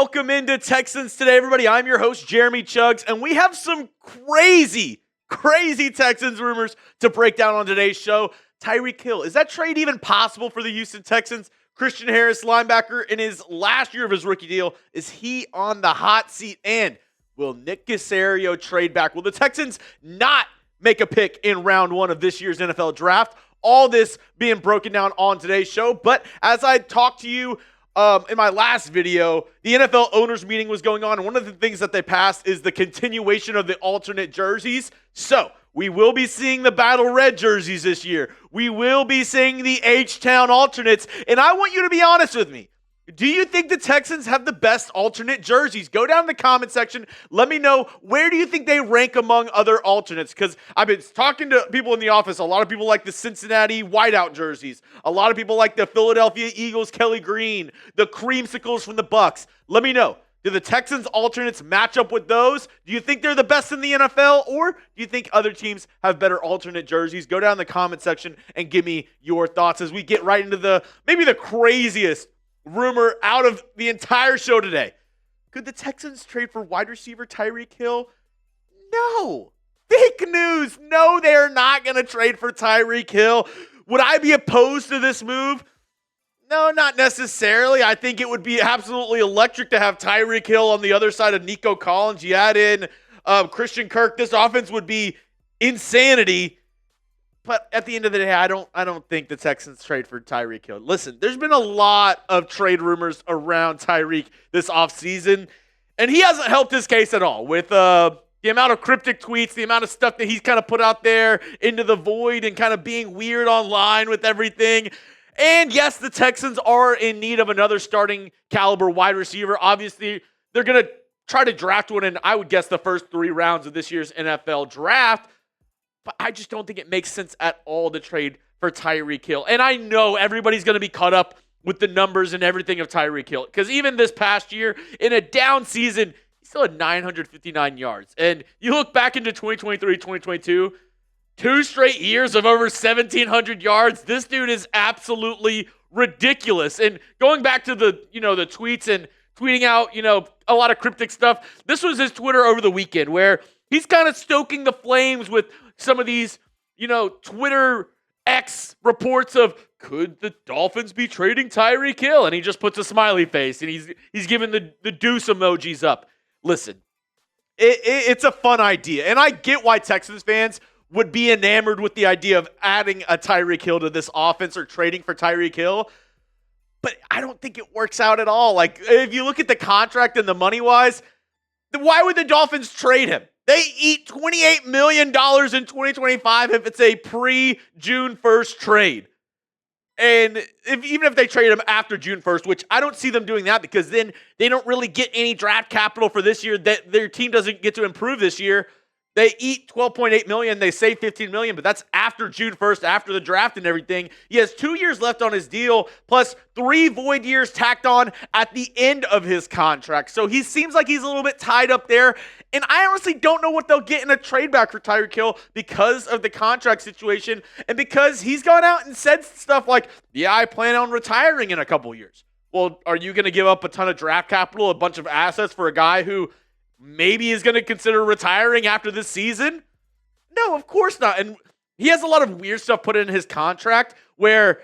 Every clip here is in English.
welcome into Texans Today, everybody. I'm your host, Jeremy Chuggs, and we have some crazy Texans rumors to break down on today's show. Tyreek Hill, is that trade even possible for the Houston Texans? Christian Harris, linebacker, in his last year of his rookie deal, is he on the hot seat? And will Nick Caserio trade back? Will the Texans not make a pick in round one of this year's NFL draft? All this being broken down on today's show. But as I talked to you in my last video, the NFL owners meeting was going on, and one of the things that they passed is the continuation of the alternate jerseys. So we will be seeing the Battle Red jerseys this year. We will be seeing the H-Town alternates, and I want you to be honest with me. Do you think the Texans have the best alternate jerseys? Go down in the comment section. Let me know, where do you think they rank among other alternates? Because I've been talking to people in the office. A lot of people like the Cincinnati whiteout jerseys. A lot of people like the Philadelphia Eagles Kelly Green, the creamsicles from the Bucks. Let me know. Do the Texans alternates match up with those? Do you think they're the best in the NFL? Or do you think other teams have better alternate jerseys? Go down in the comment section and give me your thoughts as we get right into maybe the craziest rumor out of the entire show today. Could the Texans trade for wide receiver Tyreek Hill? No. Fake news. No, they're not going to trade for Tyreek Hill. Would I be opposed to this move? No, not necessarily. I think it would be absolutely electric to have Tyreek Hill on the other side of Nico Collins. You add in Christian Kirk. This offense would be insanity. But at the end of the day, I don't think the Texans trade for Tyreek Hill. Listen, there's been a lot of trade rumors around Tyreek this offseason, and he hasn't helped his case at all with the amount of cryptic tweets, the amount of stuff that he's kind of put out there into the void and kind of being weird online with everything. And yes, the Texans are in need of another starting caliber wide receiver. Obviously, they're going to try to draft one in, I would guess, the first 3 rounds of this year's NFL draft. But I just don't think it makes sense at all to trade for Tyreek Hill. And I know everybody's going to be caught up with the numbers and everything of Tyreek Hill. Because even this past year, in a down season, he still had 959 yards. And you look back into 2023, 2022, 2 straight years of over 1,700 yards. This dude is absolutely ridiculous. And going back to the tweets and tweeting out, a lot of cryptic stuff, this was his Twitter over the weekend where he's kind of stoking the flames with some of these, Twitter X reports of, could the Dolphins be trading Tyreek Hill? And he just puts a smiley face and he's giving the deuce emojis up. Listen, it's a fun idea. And I get why Texans fans would be enamored with the idea of adding a Tyreek Hill to this offense or trading for Tyreek Hill. But I don't think it works out at all. Like, if you look at the contract and the money-wise, why would the Dolphins trade him? They eat $28 million in 2025 if it's a pre-June 1st trade. And even if they trade him after June 1st, which I don't see them doing that because then they don't really get any draft capital for this year. That their team doesn't get to improve this year. They eat $12.8 million. They save $15 million, but that's after June 1st, after the draft and everything. He has 2 years left on his deal, plus 3 void years tacked on at the end of his contract. So he seems like he's a little bit tied up there. And I honestly don't know what they'll get in a trade back for Tyreek Hill because of the contract situation and because he's gone out and said stuff like, yeah, I plan on retiring in a couple years. Well, are you going to give up a ton of draft capital, a bunch of assets for a guy who maybe is going to consider retiring after this season? No, of course not. And he has a lot of weird stuff put in his contract where,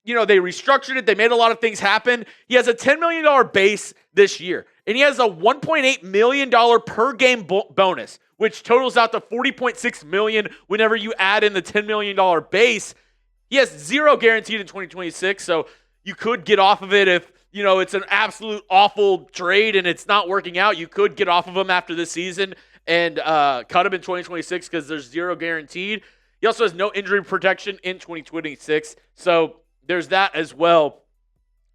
they restructured it. They made a lot of things happen. He has a $10 million base this year, and he has a $1.8 million per game bonus, which totals out to $40.6 million whenever you add in the $10 million base. He has 0 guaranteed in 2026, so you could get off of it if it's an absolute awful trade and it's not working out. You could get off of him after this season and cut him in 2026 because there's 0 guaranteed. He also has no injury protection in 2026. So there's that as well.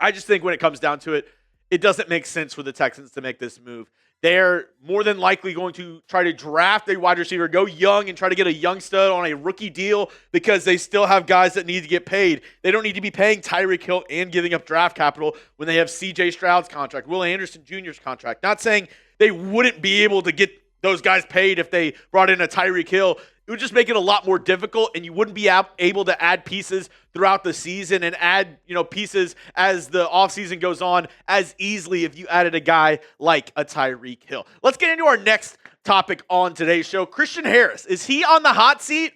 I just think when it comes down to it, it doesn't make sense for the Texans to make this move. They're more than likely going to try to draft a wide receiver, go young and try to get a young stud on a rookie deal because they still have guys that need to get paid. They don't need to be paying Tyreek Hill and giving up draft capital when they have C.J. Stroud's contract, Will Anderson Jr.'s contract. Not saying they wouldn't be able to get those guys paid if they brought in a Tyreek Hill. it would just make it a lot more difficult, and you wouldn't be able to add pieces throughout the season and add, pieces as the offseason goes on as easily if you added a guy like a Tyreek Hill. Let's get into our next topic on today's show. Christian Harris, is he on the hot seat?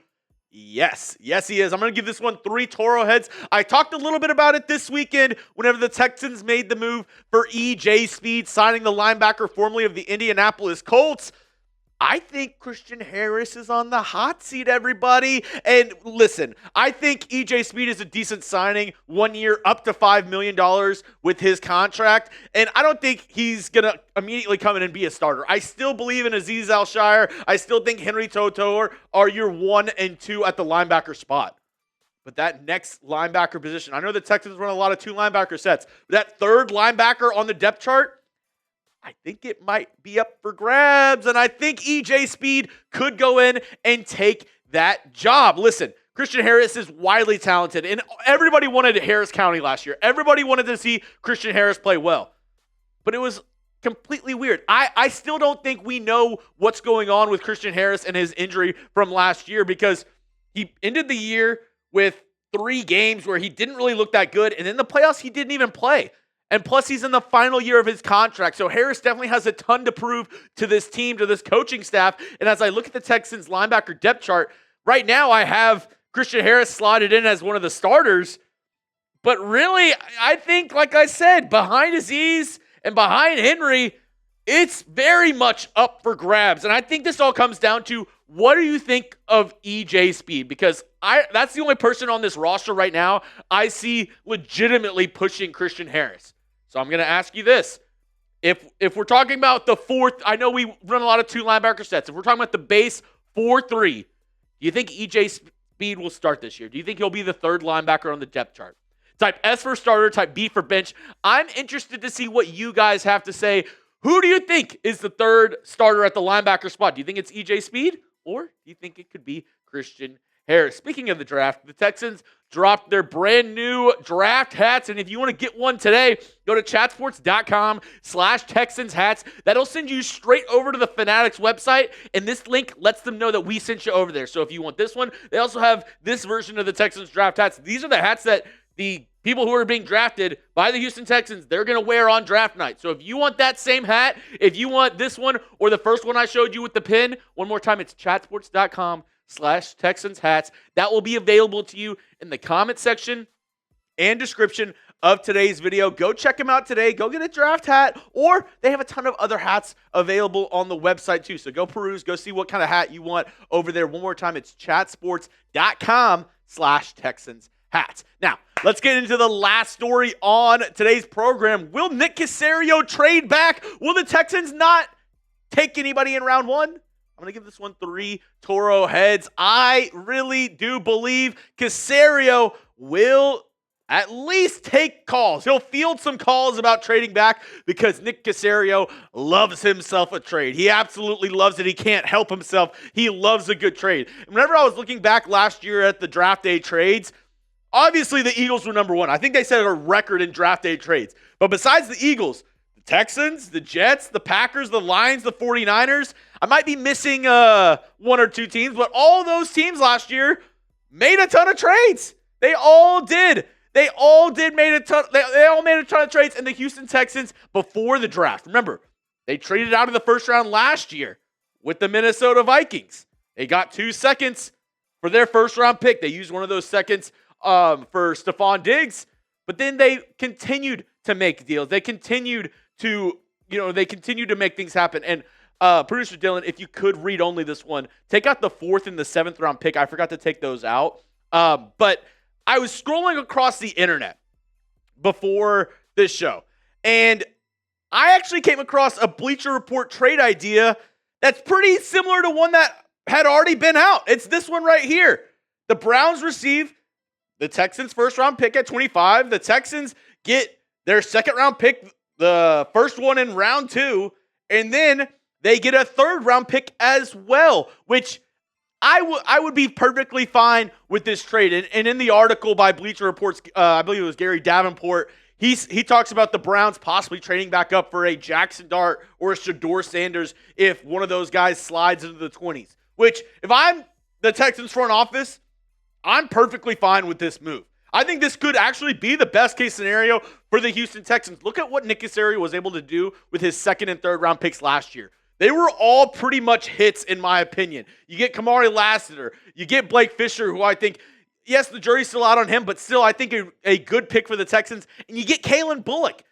Yes, he is. I'm going to give this one 3 Toro heads. I talked a little bit about it this weekend whenever the Texans made the move for EJ Speed, signing the linebacker formerly of the Indianapolis Colts. I think Christian Harris is on the hot seat, everybody. And listen, I think EJ Speed is a decent signing, 1 year, up to $5 million with his contract. And I don't think he's going to immediately come in and be a starter. I still believe in Azeez Al-Shire. I still think Henry To'oTo'o are your 1 and 2 at the linebacker spot. But that next linebacker position, I know the Texans run a lot of 2 linebacker sets, but that third linebacker on the depth chart, I think it might be up for grabs, and I think EJ Speed could go in and take that job. Listen, Christian Harris is widely talented, and everybody wanted Harris County last year. Everybody wanted to see Christian Harris play well, but it was completely weird. I still don't think we know what's going on with Christian Harris and his injury from last year, because he ended the year with 3 games where he didn't really look that good, and in the playoffs, he didn't even play. And plus, he's in the final year of his contract. So Harris definitely has a ton to prove to this team, to this coaching staff. And as I look at the Texans linebacker depth chart, right now I have Christian Harris slotted in as one of the starters. But really, I think, like I said, behind Azeez and behind Henry, it's very much up for grabs. And I think this all comes down to, what do you think of EJ Speed? Because that's the only person on this roster right now I see legitimately pushing Christian Harris. So I'm going to ask you this. If we're talking about the 4th, I know we run a lot of 2 linebacker sets. If we're talking about the base 4-3, do you think EJ Speed will start this year? Do you think he'll be the 3rd linebacker on the depth chart? Type S for starter, type B for bench. I'm interested to see what you guys have to say. Who do you think is the 3rd starter at the linebacker spot? Do you think it's EJ Speed, or do you think it could be Christian Harris? Speaking of the draft, the Texans dropped their brand new draft hats. And if you want to get one today, go to chatsports.com/Texans hats. That'll send you straight over to the Fanatics website. And this link lets them know that we sent you over there. So if you want this one, they also have this version of the Texans draft hats. These are the hats that the people who are being drafted by the Houston Texans, they're going to wear on draft night. So if you want that same hat, if you want this one or the first one I showed you with the pin, one more time, it's chatsports.com/Texans hats. That will be available to you in the comment section and description of today's video. Go check them out today. Go get a draft hat, or they have a ton of other hats available on the website too. So go peruse, go see what kind of hat you want over there. One more time, it's chatsports.com/Texans hats. Now, let's get into the last story on today's program. Will Nick Caserio trade back? Will the Texans not take anybody in round 1? I'm going to give this one 3 Toro heads. I really do believe Caserio will at least take calls. He'll field some calls about trading back, because Nick Caserio loves himself a trade. He absolutely loves it. He can't help himself. He loves a good trade. Whenever I was looking back last year at the draft day trades, obviously the Eagles were number 1. I think they set a record in draft day trades. But besides the Eagles, the Texans, the Jets, the Packers, the Lions, the 49ers, I might be missing 1 or 2 teams, but all those teams last year made a ton of trades. They all did. They all made a ton of trades, and the Houston Texans before the draft. Remember, they traded out of the first round last year with the Minnesota Vikings. They got 2 seconds for their first round pick. They used one of those seconds for Stephon Diggs, but then they continued to make deals. They continued to make things happen. And producer Dylan, if you could read only this one, take out the 4th and the 7th round pick. I forgot to take those out. But I was scrolling across the internet before this show, and I actually came across a Bleacher Report trade idea that's pretty similar to one that had already been out. It's this one right here. The Browns receive the Texans' first round pick at 25. The Texans get their second round pick, the first one in round 2, and then they get a 3rd round pick as well, which I would be perfectly fine with this trade. And in the article by Bleacher Report's, I believe it was Gary Davenport, he talks about the Browns possibly trading back up for a Jackson Dart or a Shador Sanders if one of those guys slides into the 20s. Which, if I'm the Texans front office, I'm perfectly fine with this move. I think this could actually be the best case scenario for the Houston Texans. Look at what Nick Caserio was able to do with his second and third round picks last year. They were all pretty much hits, in my opinion. You get Kamari Lassiter. You get Blake Fisher, who I think, yes, the jury's still out on him, but still I think a good pick for the Texans. And you get Kalen Bullock.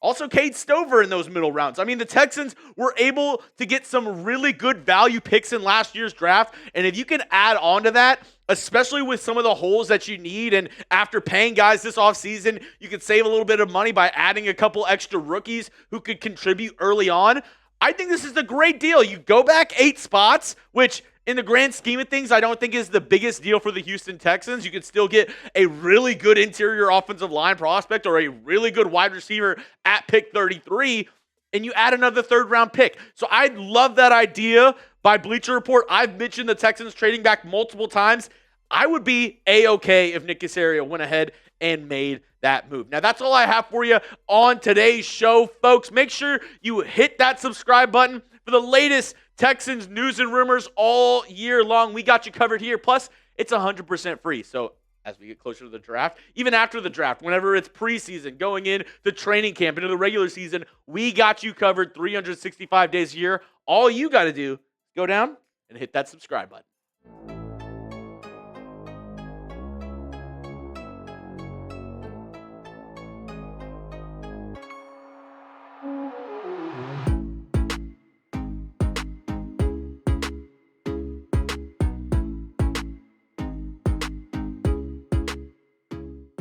Also, Cade Stover in those middle rounds. I mean, the Texans were able to get some really good value picks in last year's draft. And if you can add on to that, especially with some of the holes that you need, and after paying guys this offseason, you could save a little bit of money by adding a couple extra rookies who could contribute early on. I think this is a great deal. You go back 8 spots, which in the grand scheme of things, I don't think is the biggest deal for the Houston Texans. You could still get a really good interior offensive line prospect or a really good wide receiver at pick 33, and you add another third-round pick. So I love that idea by Bleacher Report. I've mentioned the Texans trading back multiple times. I would be A-okay if Nick Caserio went ahead and made that move. Now, that's all I have for you on today's show, folks. Make sure you hit that subscribe button for the latest Texans news and rumors all year long. We got you covered here. Plus, it's 100% free. So as we get closer to the draft, even after the draft, whenever it's preseason, going into training camp, into the regular season, we got you covered 365 days a year. All you got to do is go down and hit that subscribe button.